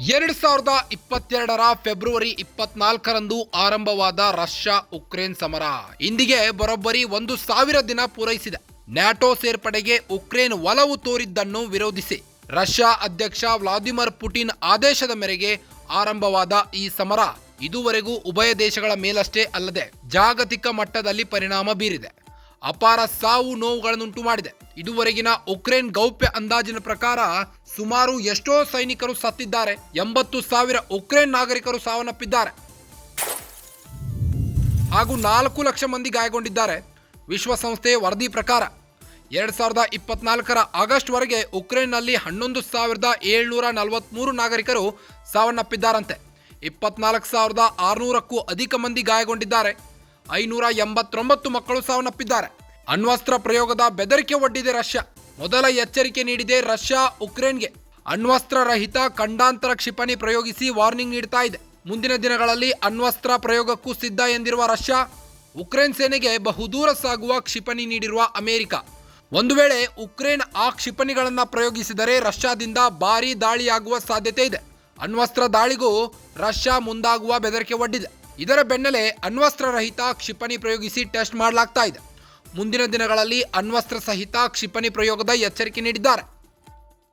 2022 February 24ರಂದು ಆರಂಭವಾದ Russia Ukraine ಸಮರ ಇಂದಿಗೆ ಬರೋಬ್ಬರಿ 1000 ದಿನ ಪೂರೈಸಿದೆ. ನ್ಯಾಟೋ ಸೇರ್ಪಡೆಗೆ ಉಕ್ರೇನ್ ಒಲವು ತೋರಿದ್ದನ್ನು ವಿರೋಧಿಸಿ ರಷ್ಯಾ ಅಧ್ಯಕ್ಷ ವ್ಲಾದಿಮಿರ್ ಪುಟಿನ್ ಆದೇಶದ ಮೇರೆಗೆ ಆರಂಭವಾದ ಈ ಸಮರ ಇದುವರೆಗೂ ಉಭಯ ದೇಶಗಳ ಮೇಲಷ್ಟೇ ಅಲ್ಲದೆ ಜಾಗತಿಕ ಮಟ್ಟದಲ್ಲಿ ಪರಿಣಾಮ ಬೀರಿದೆ. ಅಪಾರ ಸಾವು ನೋವುಗಳನ್ನುಂಟು ಮಾಡಿದೆ. ಇದುವರೆಗಿನ ಉಕ್ರೇನ್ ಗೌಪ್ಯ ಅಂದಾಜಿನ ಪ್ರಕಾರ ಸುಮಾರು ಎಷ್ಟೋ ಸೈನಿಕರು ಸತ್ತಿದ್ದಾರೆ. 80,000 ಉಕ್ರೇನ್ ನಾಗರಿಕರು ಸಾವನ್ನಪ್ಪಿದ್ದಾರೆ ಹಾಗೂ 4 ಲಕ್ಷ ಮಂದಿ ಗಾಯಗೊಂಡಿದ್ದಾರೆ. ವಿಶ್ವಸಂಸ್ಥೆಯ ವರದಿ ಪ್ರಕಾರ 2024ರ ಆಗಸ್ಟ್ವರೆಗೆ ಉಕ್ರೇನ್ನಲ್ಲಿ 11,743 ನಾಗರಿಕರು ಸಾವನ್ನಪ್ಪಿದ್ದಾರಂತೆ. 24,600ಕ್ಕೂ ಅಧಿಕ ಮಂದಿ ಗಾಯಗೊಂಡಿದ್ದಾರೆ. 589 ಮಕ್ಕಳು ಸಾವನ್ನಪ್ಪಿದ್ದಾರೆ. ಅಣ್ವಸ್ತ್ರ ಪ್ರಯೋಗದ ಬೆದರಿಕೆ ಒಡ್ಡಿದೆ ರಷ್ಯಾ. ಮೊದಲ ಎಚ್ಚರಿಕೆ ನೀಡಿದೆ ರಷ್ಯಾ ಉಕ್ರೇನ್ಗೆ. ಅಣ್ವಸ್ತ್ರ ರಹಿತ ಖಂಡಾಂತರ ಕ್ಷಿಪಣಿ ಪ್ರಯೋಗಿಸಿ ವಾರ್ನಿಂಗ್ ನೀಡ್ತಾ ಇದೆ. ಮುಂದಿನ ದಿನಗಳಲ್ಲಿ ಅಣ್ವಸ್ತ್ರ ಪ್ರಯೋಗಕ್ಕೂ ಸಿದ್ಧ ಎಂದಿರುವ ರಷ್ಯಾ, ಉಕ್ರೇನ್ ಸೇನೆಗೆ ಬಹುದೂರ ಸಾಗುವ ಕ್ಷಿಪಣಿ ನೀಡಿರುವ ಅಮೆರಿಕ. ಒಂದು ವೇಳೆ ಉಕ್ರೇನ್ ಆ ಕ್ಷಿಪಣಿಗಳನ್ನು ಪ್ರಯೋಗಿಸಿದರೆ ರಷ್ಯಾದಿಂದ ಭಾರೀ ದಾಳಿಯಾಗುವ ಸಾಧ್ಯತೆ ಇದೆ. ಅಣ್ವಸ್ತ್ರ ದಾಳಿಗೂ ರಷ್ಯಾ ಮುಂದಾಗುವ ಬೆದರಿಕೆ ಒಡ್ಡಿದೆ. ಇದರ ಬೆನ್ನಲ್ಲೇ ಅಣ್ವಸ್ತ್ರ ರಹಿತ ಕ್ಷಿಪಣಿ ಪ್ರಯೋಗಿಸಿ ಟೆಸ್ಟ್ ಮಾಡಲಾಗ್ತಾ ಇದೆ. ಮುಂದಿನ ದಿನಗಳಲ್ಲಿ ಅಣ್ವಸ್ತ್ರ ಸಹಿತ ಕ್ಷಿಪಣಿ ಪ್ರಯೋಗದ ಎಚ್ಚರಿಕೆ ನೀಡಿದ್ದಾರೆ.